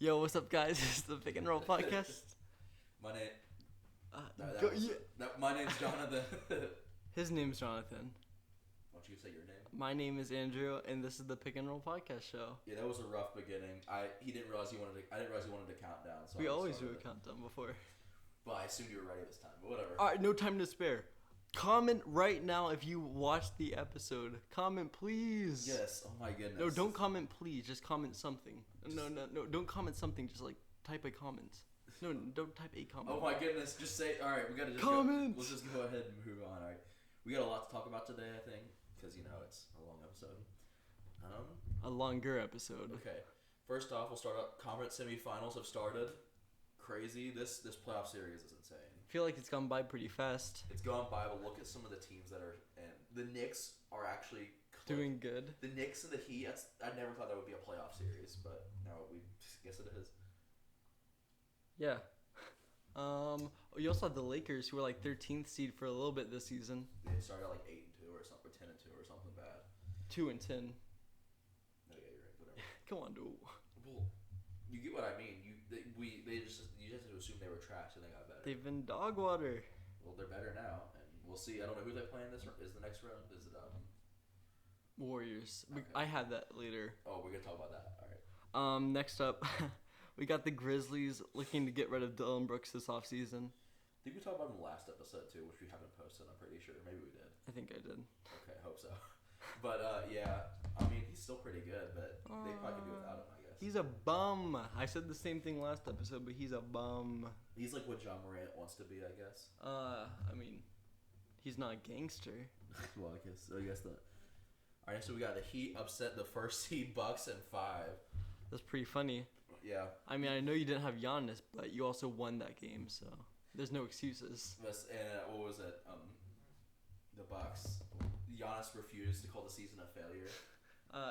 Yo, what's up, guys? It's the Pick and Roll podcast. My name. Yeah. My name's Jonathan. His name's Jonathan. Why don't you say your name? My name is Andrew, and this is the Pick and Roll podcast show. Yeah, that was a rough beginning. He didn't realize he wanted to. I didn't realize he wanted to count down. So We I always do started a it. countdown before. But I assumed you were ready this time. But whatever. All right, no time to spare. Comment right now if you watched the episode. Comment, please. Yes. Oh my goodness. No, don't comment, please. Just comment something. No, don't comment something. Just like type a comment. No, don't type a comment. Oh my goodness. Just say. All right, we gotta just Comment. Let's just go ahead and move on. All right. We got a lot to talk about today, I think, because it's a long episode. A longer episode. Okay. First off, we'll start up. Conference semifinals have started. Crazy. This playoff series is insane. I feel like it's gone by pretty fast. It's gone by, but look at some of the teams that are in. The Knicks are actually Doing good. The Knicks and the Heat. I never thought that would be a playoff series, but now we guess it is. Yeah. You also had the Lakers, who were like 13th seed for a little bit this season. They started like 8-2 or something, or 10-2 or something bad. 2-10. No, yeah, you're right. Whatever. Come on, dude. Well, you get what I mean. You just have to assume they were trash and they got better. They've been dog water. Well, they're better now, and we'll see. I don't know who they're playing this. Is the next round? Is it Warriors. Okay. I had that later. Oh, we're gonna talk about that. All right. Next up, we got the Grizzlies looking to get rid of Dylan Brooks this offseason. I think we talked about it in the last episode too, which we haven't posted. I'm pretty sure. Maybe we did. I think I did. Okay, hope so. But yeah, I mean he's still pretty good, but they probably could do without him, I guess. He's a bum. I said the same thing last episode, but he's a bum. He's like what John Morant wants to be, I guess. I mean, he's not a gangster. Well, I guess the. All right, so we got the Heat upset the first seed Bucks in 5. That's pretty funny. Yeah. I mean, I know you didn't have Giannis, but you also won that game, so there's no excuses. And what was it? The Bucks. Giannis refused to call the season a failure.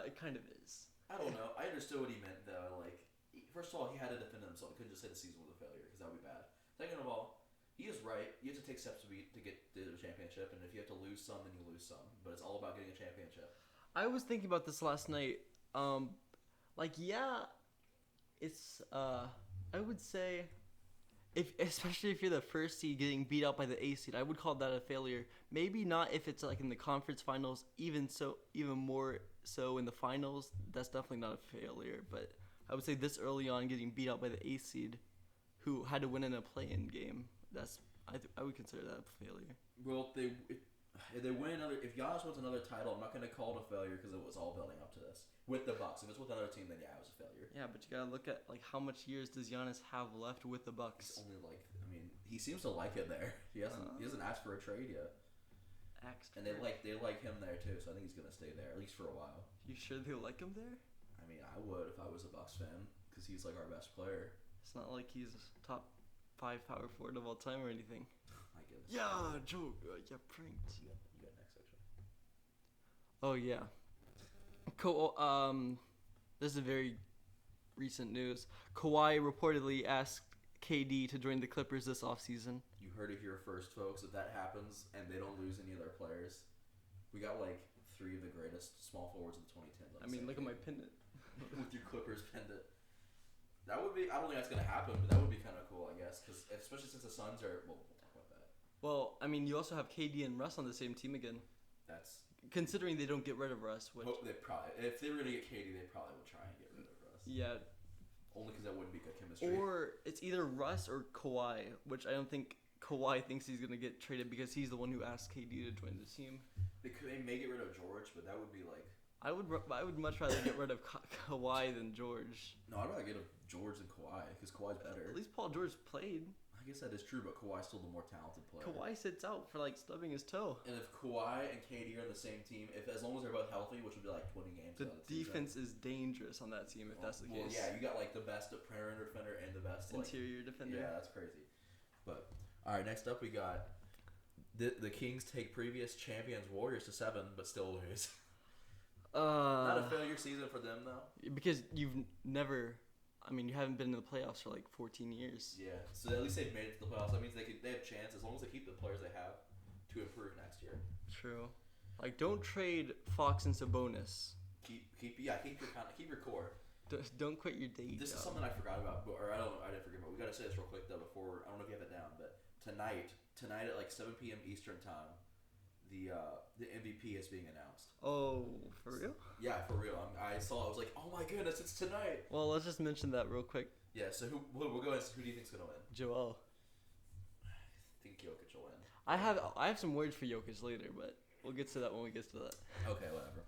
It kind of is. I don't know. I understood what he meant though. Like, first of all, he had to defend himself. He couldn't just say the season was a failure because that would be bad. Second of all, he is right. You have to take steps to get to the championship, and if you have to lose some, then you lose some. But it's all about getting a championship. I was thinking about this last night. It's I would say, especially if you're the first seed getting beat out by the A seed, I would call that a failure. Maybe not if it's like in the conference finals, even more so in the finals. That's definitely not a failure. But I would say this early on, getting beat out by the A seed, who had to win in a play-in game, I would consider that a failure. Well, if they win another. If Giannis wins another title, I'm not going to call it a failure because it was all building up to this with the Bucks. If it's with another team, then yeah, it was a failure. Yeah, but you gotta look at like how much years does Giannis have left with the Bucks? It's only he seems to like it there. He hasn't asked for a trade yet. And they like him there too, so I think he's gonna stay there at least for a while. You sure they like him there? I mean, I would if I was a Bucks fan because he's like our best player. It's not like he's top 5 power forward of all time or anything. I guess. Yeah, joke. Yeah, pranked. You got next section. Oh yeah. This is very recent news. Kawhi reportedly asked KD to join the Clippers this offseason. You heard it here first, folks. If that happens and they don't lose any of their players, we got like 3 of the greatest small forwards in the 2010s. I mean, look at my pendant. With your Clippers pendant. That would be. I don't think that's gonna happen, but that would be kind of cool, I guess, because especially since the Suns are. Well, we'll talk about that. Well, I mean, you also have KD and Russ on the same team again. That's. Considering they don't get rid of Russ, which. They probably, if they were gonna get KD, they probably would try and get rid of Russ. Yeah. Only because that wouldn't be good chemistry. Or it's either Russ or Kawhi, which I don't think Kawhi thinks he's gonna get traded because he's the one who asked KD to join the team. They may get rid of George, but that would be like. I would much rather get rid of Kawhi than George. No, I'd rather get rid of George than Kawhi because Kawhi's better. At least Paul George played. I guess that is true, but Kawhi's still the more talented player. Kawhi sits out for like stubbing his toe. And if Kawhi and KD are on the same team, as long as they're both healthy, which would be like 20 games. The defense is dangerous on that team if that's the case. Well, yeah, you got like the best perimeter defender and the best interior defender. Yeah, that's crazy. But all right, next up we got the Kings take previous champions Warriors to 7, but still lose. Not a failure season for them though. Because you haven't been in the playoffs for like 14 years. Yeah, so at least they've made it to the playoffs. That means they have a chance as long as they keep the players they have to improve next year. True. Like, don't trade Fox and Sabonis. Keep your core. Don't quit your day This job. is something I forgot about, or I didn't forget about. We gotta say this real quick though before. I don't know if you have it down, but tonight at like 7 p.m. Eastern time, the MVP is being announced. Oh, for real? Yeah, for real. I saw. I was like, oh my goodness, it's tonight. Well, let's just mention that real quick. Yeah. So we'll go. Who do you think's gonna win? Joel. I think Jokic will win. I have some words for Jokic later, but we'll get to that when we get to that. Okay, whatever.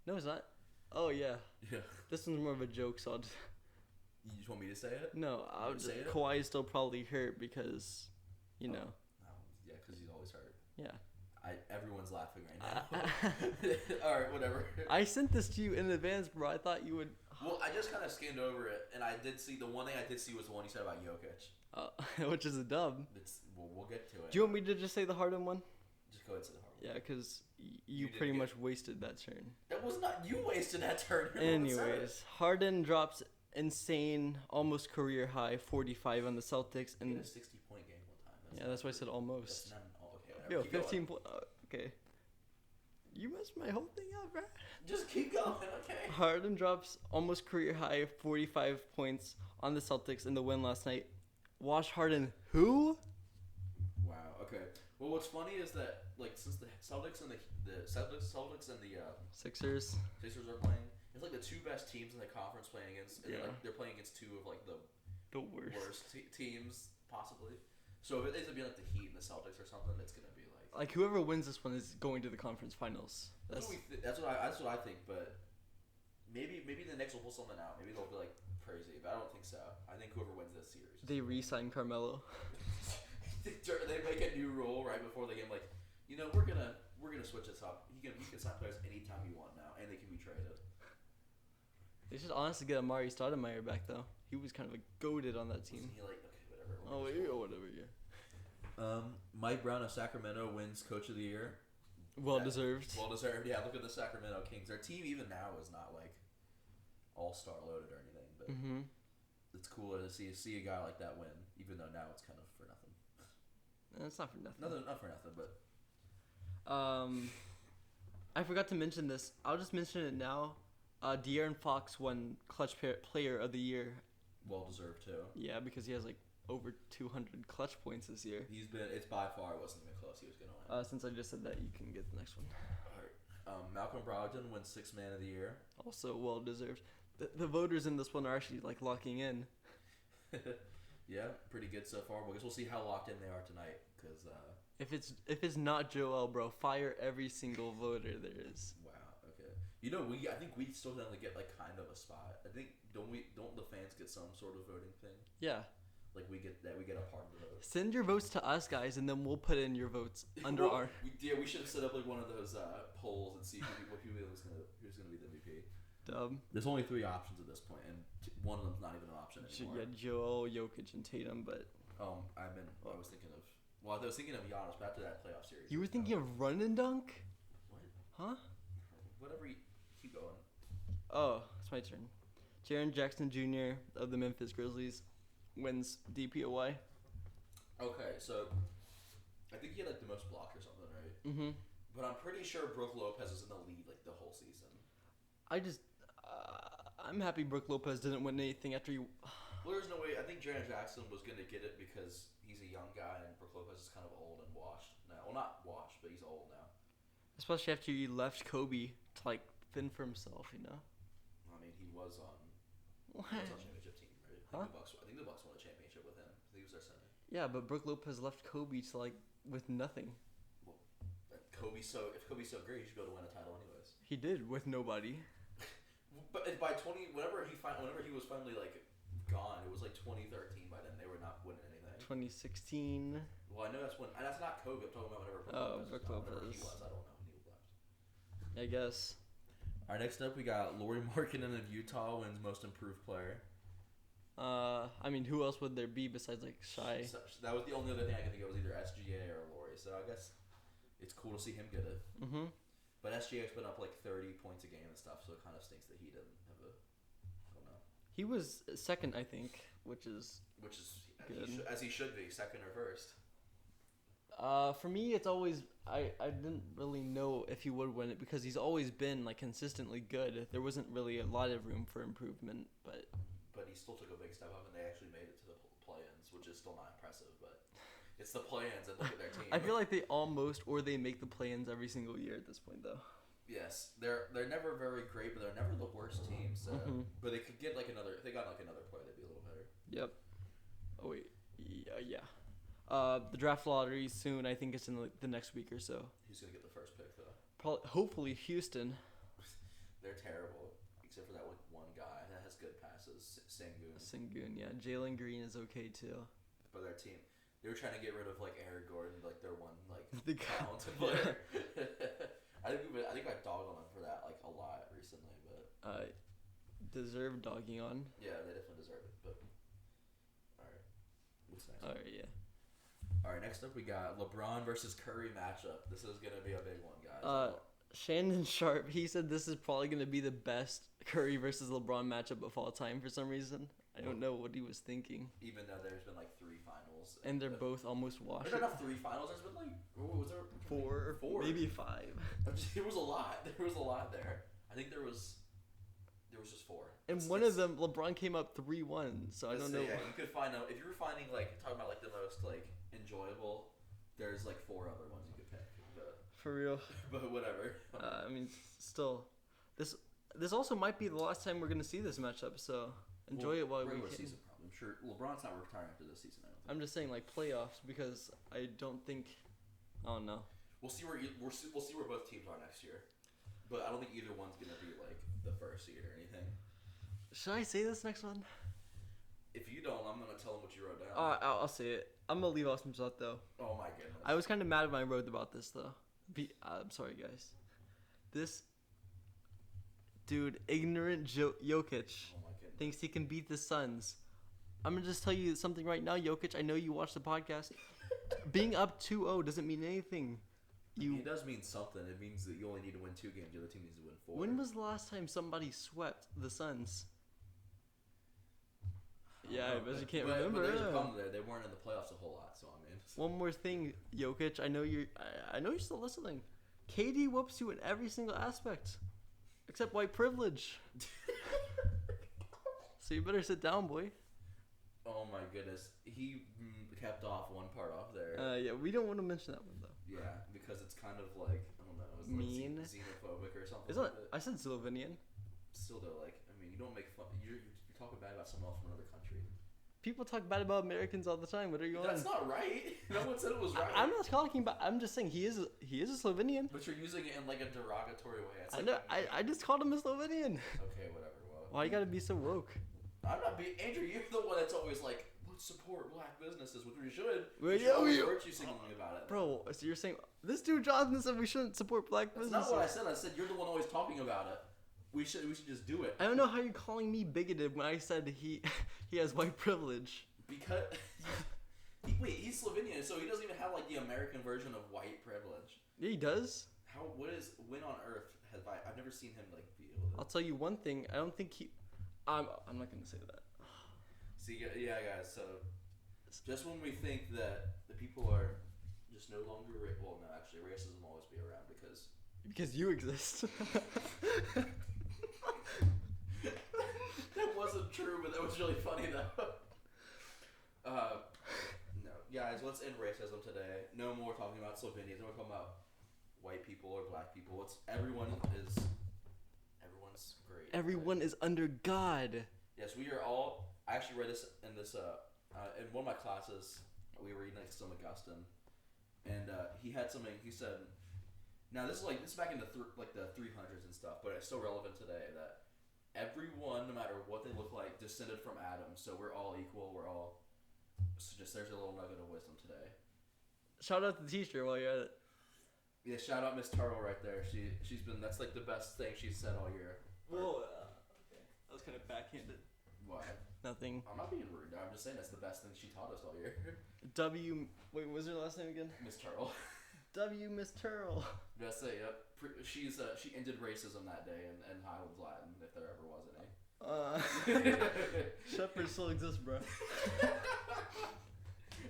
No, it's not. Oh yeah. Yeah. This one's more of a joke, so I'll just... You just want me to say it? No, I'll You just... say it? Kawhi's still probably hurt because, you know. Yeah, because he's always hurt. Yeah. Everyone's laughing right now. All right, whatever. I sent this to you in advance, bro. I thought you would... Well, I just kind of skimmed over it, and I did see the one thing I did see was the one you said about Jokic. Which is a dub. We'll get to it. Do you want me to just say the Harden one? Just go ahead and say the hard one. Yeah, because You you did pretty good. much wasted that turn. That was not you wasted that turn. You're the one that said it. Anyways, Harden drops insane, almost career high 45 on the Celtics, He had and a 60-point game one time. yeah, that's why I said almost. That's not, okay, whatever. Yo, Keep going. 15 points. Okay. You messed my whole thing up, bro. Just keep going, okay? Harden drops almost career high 45 points on the Celtics in the win last night. Wash Harden, who? Wow. Okay. Well, what's funny is that like since the Celtics and the Celtics and the Sixers. Sixers are playing, it's like the two best teams in the conference playing against. And Yeah. like they're playing against two of like the The worst. worst teams possibly. So if it ends up being like the Heat and the Celtics or something, it's gonna be like. Like whoever wins this one is going to the conference finals. That's what I think, but maybe the Knicks will pull something out. Maybe they'll be like crazy, but I don't think so. I think whoever wins this series. They re-sign Carmelo. They make a new rule right before the game, like, you know, we're gonna switch this up. You can sign players anytime you want now, and they can be traded. They should honestly get Amari Stoudemire back though. He was kind of a goated on that team. Wasn't he like okay, whatever? Oh yeah, whatever. Yeah. Mike Brown of Sacramento wins Coach of the Year. Well deserved. Well deserved. Yeah, look at the Sacramento Kings. Their team even now is not like all-star loaded or anything, but Mm-hmm. it's cooler to see a guy like that win, even though now it's kind of for nothing. It's not for nothing. Not for nothing, but I forgot to mention this. I'll just mention it now. De'Aaron Fox won Clutch Player of the Year. well deserved too. Yeah, because he has like over 200 clutch points this year. It's by far wasn't even close. He was gonna win. Since I just said that, you can get the next one. Malcolm Brogdon wins Sixth Man of the Year. Also well deserved. The voters in this one are actually like locking in. Yeah, pretty good so far. But I guess we'll see how locked in they are tonight. Because If it's not Joel, bro, fire every single voter there is. wow, okay. You know, I think we still only get like kind of a spot. I think don't the fans get some sort of voting thing? Yeah. Like we get a part of the vote. Send your votes to us, guys, and then we'll put in your votes under Well, our. we should have set up like one of those polls and see who's gonna be the MVP. Dub. There's only 3 options at this point, and one of them's not even an option anymore. Yeah, Joel, Jokic, and Tatum, but. I was thinking of. Well, I was thinking of Giannis, but after that playoff series. You were thinking of run and dunk? What? Huh? Whatever. Keep going. Oh, it's my turn. Jaren Jackson Jr. of the Memphis Grizzlies wins DPOY. Okay, so I think he had like the most blocks or something, right? Mm-hmm. But I'm pretty sure Brook Lopez is in the lead like the whole season. I'm happy Brook Lopez didn't win anything after you. Well, there's no way. I think Jaren Jackson was gonna get it because he's a young guy and Brook Lopez is kind of old and washed now. Well, not washed, but he's old now. Especially after you left Kobe to like fend for himself, you know. I mean, he was on. What? He was on championship team, right? Huh? I think the Bucks won a championship with him. He was their center. Yeah, but Brook Lopez left Kobe to like with nothing. If Kobe's so great, he should be able to win a title anyways. He did with nobody. But by 20, whenever he was finally like gone, it was like 2013. By then, they were not winning anything. 2016. Well, I know that's when, and that's not Kobe. I'm talking about whenever Brook whenever Lopez. he was. I don't know when he left. I guess. All right, next up we got Lauri Markkanen of Utah wins Most Improved Player. I mean, who else would there be besides like Shai? So, that was the only other thing I could think of was either SGA or Lauri. So I guess it's cool to see him get it. Mm-hmm. But SGA's been up like 30 points a game and stuff, so it kind of stinks that he didn't have a. I don't know. He was second, I think, which is Which is good. as he should be, second or first. For me, it's always I didn't really know if he would win it because he's always been like consistently good. There wasn't really a lot of room for improvement, but he still took a big step up, and they actually made it to the play-ins, which is still not impressive. But it's the play-ins, and look at their team. I feel like they almost or they make the play-ins every single year at this point, though. Yes, they're never very great, but they're never the worst team. So, but they could get like another. If they got like another player, they'd be a little better. Yep. Oh wait, yeah. The draft lottery soon. I think it's in the next week or so. Who's gonna get the first pick though? Probably, hopefully Houston. They're terrible, except for that one guy that has good passes, Sengun. Sengun, yeah. Jalen Green is okay too. But their team, they were trying to get rid of like Eric Gordon, like their one like The talented player. I think I dogged on them for that like a lot recently, but deserve dogging on. Yeah, they definitely deserve it. But all right, what's next? All right, yeah. All right, next up we got LeBron versus Curry matchup. This is gonna be a big one, guys. Shannon Sharp, he said this is probably gonna be the best Curry versus LeBron matchup of all time for some reason. I don't know what he was thinking. Even though there's been like 3 finals, and they're both almost washed. There's not 3 finals. There's been like was there 4, maybe 5. It was a lot. There was a lot there. I think there was just 4. And one of them, LeBron came up 3-1. So I don't know. Yeah, you could find out if you were finding like talking about like the most like enjoyable. There's like 4 other ones you could pick. But, for real. But whatever. I mean, still, this also might be the last time we're gonna see this matchup. So enjoy it while we can. Season, probably. I'm sure LeBron's not retiring after this season. I don't think. I'm just saying like playoffs because I don't think. I don't know. We'll see where both teams are next year, but I don't think either one's gonna be like the first seed or anything. Should I say this next one? If you don't, I'm gonna tell them what you wrote down. I'll say it. I'm gonna leave off some stuff though. Oh my goodness. I was kind of mad when I wrote about this though. I'm sorry guys. This dude, ignorant Jokic, thinks he can beat the Suns. I'm gonna just tell you something right now, Jokic. I know you watch the podcast. Being up 2-0 doesn't mean anything. It does mean something. It means that you only need to win 2 games. The other team needs to win 4. When was the last time somebody swept the Suns? Yeah, I bet you can't remember. But there's a problem there. They weren't in the playoffs a whole lot, so I mean. One more thing, Jokic. I know you're still listening. KD whoops you in every single aspect, except white privilege. So you better sit down, boy. Oh my goodness, he kept off one part off there. Yeah, we don't want to mention that one though. Yeah, because it's kind of like I don't know, it's mean, like xenophobic or something. Isn't it? I said Slovenian. Still though, like I mean, you don't make fun. You're talking bad about someone else from another country. People talk bad about Americans all the time. What are you on? That's not right. No one said it was right. I'm not talking about. I'm just saying he is a Slovenian. But you're using it in like a derogatory way. It's I like, know. I just called him a Slovenian. Okay, whatever. Well, why you gotta be so woke? I'm not being Andrew. You're the one that's always like, let's support black businesses, which we should. Well, you always virtue signaling about it. Bro, so you're saying this dude Jonathan said we shouldn't support black businesses? That's not what I said. I said you're the one always talking about it. We should just do it. I don't know how you're calling me bigoted when I said he has white privilege. Because he's Slovenian, so he doesn't even have like the American version of white privilege. Yeah, he does. When on earth have I've never seen him like be able to. I'll tell you one thing. I don't think I'm not gonna say that. See, yeah, guys. So just when we think that the people are just no longer well, no, actually, racism will always be around because you exist. That wasn't true, but that was really funny though. No, guys, let's end racism today. No more talking about Slovenians. No more talking about white people or black people. Everyone's great. Everyone is under God. Yes, we are all. I actually read this in one of my classes. We were reading some Augustine, and he had something. He said, "Now this is back in the 300s and stuff, but it's still relevant today. That everyone, no matter what they look like, descended from Adam. So we're all equal. We're all." So there's a little nugget of wisdom today. Shout out to the teacher while you're at it. Yeah, shout out Miss Turtle right there. That's like the best thing she's said all year. Well, okay. That was kind of backhanded. Why? Nothing. I'm not being rude. I'm just saying that's the best thing she taught us all year. Wait, what was her last name again? Miss Turtle. Miss Turtle. That's it. Yep. She ended racism that day in Highlands Latin, if there ever was any. Shepherd still exists, bro.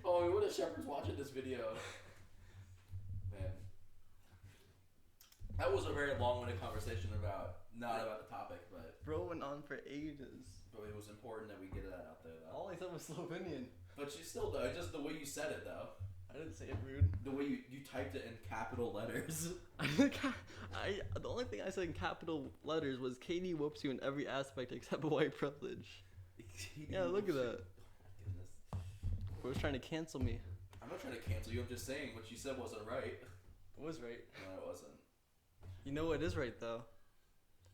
Oh, what if Shepherd's watching this video? That was a very long-winded conversation not about the topic, but Bro went on for ages. it was important that we get that out there, though. All I said was Slovenian. But you still, though, just the way you said it, though. I didn't say it rude. The way you typed it in capital letters. The only thing I said in capital letters was KD whoops you in every aspect except white privilege. Yeah, look at that. Oh, my goodness. Bro's trying to cancel me. I'm not trying to cancel you. I'm just saying what you said wasn't right. It was right. No, it wasn't. You know what is right though?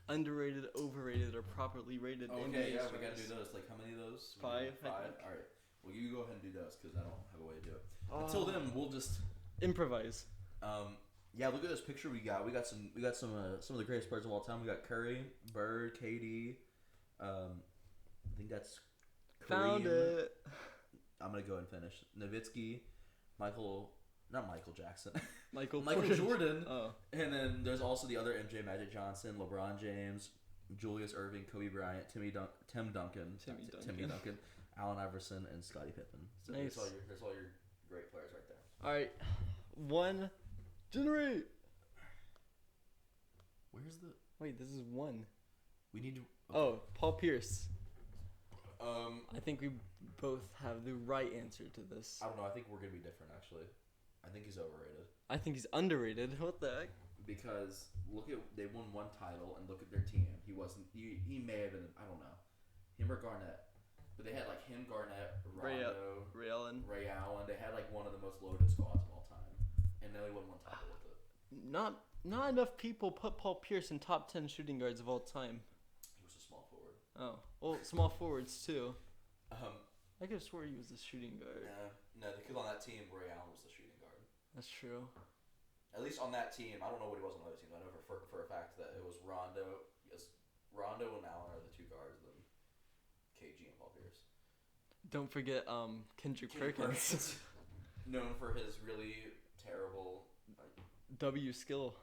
Underrated, overrated, or properly rated. Okay, NBA yeah, stars. we gotta do those. Like, how many of those? Five, I Five. think. All right. Well, you go ahead and do those because I don't have a way to do it. Until then, we'll just Improvise. yeah. Look at this picture we got. We got some of the greatest players of all time. We got Curry, Bird, KD. I think that's Found Kareem. it. I'm gonna go and finish. Nowitzki, not Michael Jackson, Michael Michael Jordan, Oh. and then there's also the other MJ, Magic Johnson, LeBron James, Julius Erving, Kobe Bryant, Tim Duncan, Allen Iverson, and Scottie Pippen. So Nice. There's all your great players right there. All right, one, generate. Where's the? Wait, this is one. We need to. Oh, Paul Pierce. I think we both have the right answer to this. I don't know. I think we're gonna be different actually. I think he's overrated I think he's underrated. What the heck? because they won one title and look at their team. He wasn't. He may have been. I don't know. Him or Garnett. But they had like him, Garnett, Rondo, Ray Allen. Ray Allen. They had like one of the most loaded squads of all time, and they only won one title with it. Not enough people put Paul Pierce in top 10 shooting guards of all time. He was a small forward. Oh, well, small forwards too. Um, I could have swore he was a shooting guard. no, because on that team, Ray Allen was the shooting guard. That's true. At least on that team, I don't know what he was on other teams. I know for a fact that it was Rondo. Yes, Rondo and Allen are the two guards. Then KG and Paul Pierce. Don't forget Kendrick Perkins. Known for his really terrible. W skill.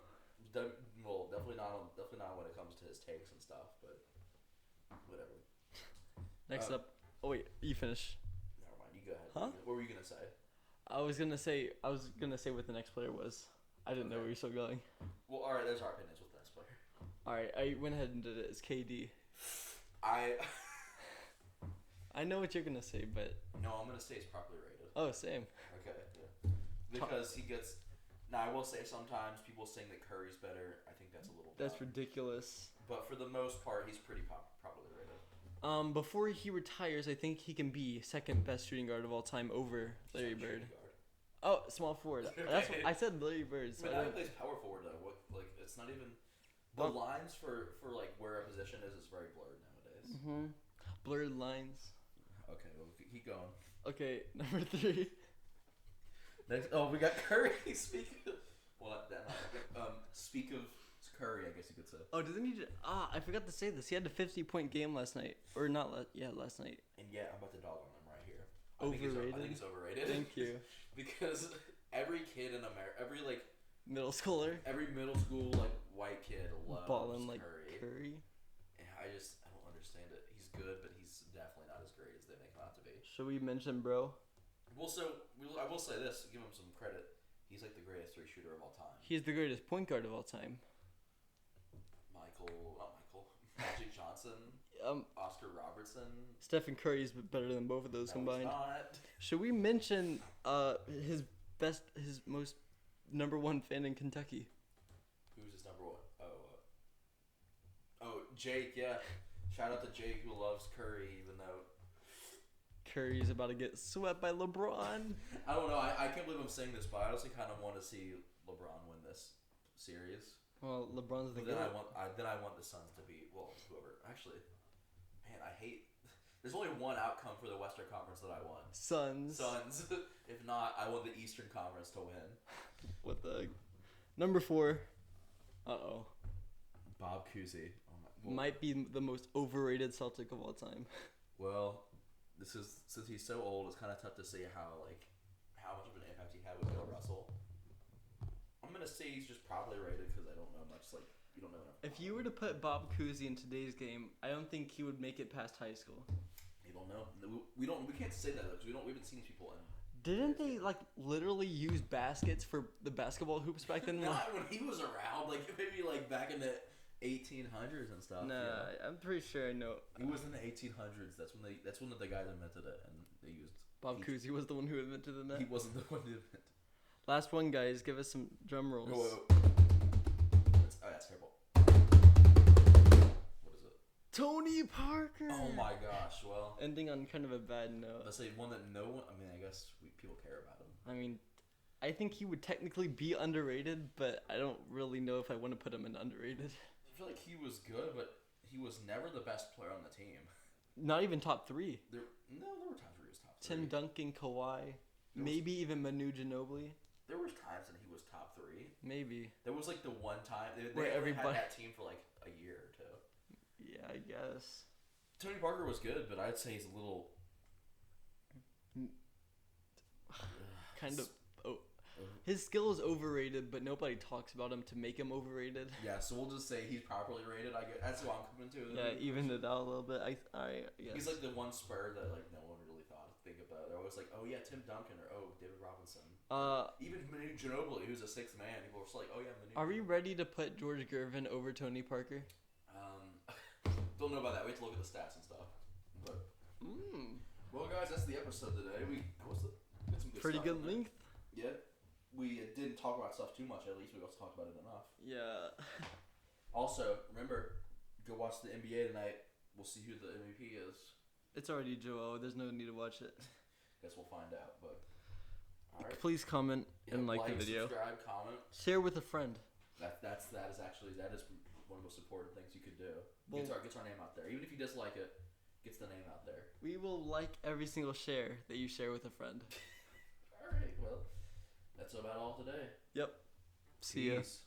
Well, definitely not when it comes to his takes and stuff, but whatever. Next up. Oh wait, you finish. Never mind. You go ahead. Huh? What were you gonna say? I was gonna say what the next player was. I didn't know Okay. we were still going. Well, all right. There's our opinions with the next player. All right, I went ahead and did it as KD. I know what you're gonna say, but No, I'm gonna say he's properly rated. oh, same. Okay. Yeah. Because he gets. Now, I will say sometimes people saying that Curry's better. I think that's a little. That's dumb. ridiculous. But for the most part, he's pretty properly rated. Before he retires, I think he can be second best shooting guard of all time over Larry Shooting Bird. guard. Oh, small forward. That's what I said. Larry Bird. So But I now he don't- plays power forward though. What it's not even. The Well- lines for like where a position is very blurred nowadays. Mhm. Blurred lines. Okay, well keep going. Okay, number 3. Next, we got Curry. Speak of Curry, I guess you could say. Oh, doesn't he? I forgot to say this. He had a 50-point game last night, or not? Last night. And yeah, I'm about to dog on him right here. Overrated? I think he's overrated. Thank you. Because every kid in America, Middle schooler. every middle school like white kid loves Balling like Curry. Curry. And I don't understand it. He's good, but he's definitely not as great as they make him out to be. Should we mention bro? I will say this, give him some credit. He's like the greatest 3-shooter of all time. He's the greatest point guard of all time. Magic Johnson, Oscar Robertson. Stephen Curry is better than both of those No, combined. he's not. Should we mention his most number one fan in Kentucky? Who's his number one? Jake. Yeah, shout out to Jake who loves Curry, even though Curry's about to get swept by LeBron. I don't know. I can't believe I'm saying this, but I honestly kind of want to see LeBron win this series. Well, LeBron's the But then GOAT. I want the Suns to beat whoever. Actually, man, I hate. There's only one outcome for the Western Conference that I want. Suns. If not, I want the Eastern Conference to win. What the? Number 4. Uh-oh. Bob Cousy. Might be the most overrated Celtic of all time. Well, since he's so old, it's kind of tough to say how much of an impact he had with Bill Russell. I'm gonna say he's just probably rated because I don't know much. Like you don't know enough. If you were to put Bob Cousy in today's game, I don't think he would make it past high school. You don't know. We can't say that though because we haven't seen these people in. Didn't they like literally use baskets for the basketball hoops back then? Not when he was around. Like maybe like back in the 1800s and stuff. Nah, you know? I'm pretty sure I know. It was in the 1800s. That's when the guys invented it, and they used. Bob Cousy was the one who invented the net. He wasn't the one who invented. Last one, guys. Give us some drum rolls. That's terrible. What is it? Tony Parker. Oh my gosh. Well, Ending on kind of a bad note. let's say one that no one. I mean, I guess people care about him. I mean, I think he would technically be underrated, but I don't really know if I want to put him in underrated. I feel like he was good, but he was never the best player on the team. Not even top 3. There were times where he was top 3. Tim Duncan, Kawhi, maybe even Manu Ginobili. There was times when he was top 3. Maybe. There was like the one time they Where only everybody- had that team for like a year or two. Yeah, I guess. Tony Parker was good, but I'd say he's a little Kind of. Oh, his skill is overrated, but nobody talks about him to make him overrated. Yeah, so we'll just say he's properly rated. I guess that's what I'm coming to. Yeah, even it out a little bit. I yes. He's like the one Spur that like no one really thought to think about. They're always like, oh yeah, Tim Duncan or oh David Robinson. Even Manu Ginobili, who's a 6th man, people were just like, oh yeah, Manu. Are we ready to put George Gervin over Tony Parker? Don't know about that. We have to look at the stats and stuff. But well, guys, that's the episode today. We got some good Pretty stuff good in there. length. Yeah, we didn't talk about stuff too much. At least we also talked about it enough. Yeah. Also, remember, go watch the NBA tonight. We'll see who the MVP is. It's already Joel. There's no need to watch it. Guess we'll find out. But all right. Please comment and like the video. Subscribe, comment. Share with a friend. That is one of the most important things you could do. Well, Gets our name out there. Even if you dislike it, gets the name out there. we will like every single share that you share with a friend. All right. Well, that's about all today. Yep. See ya. Peace.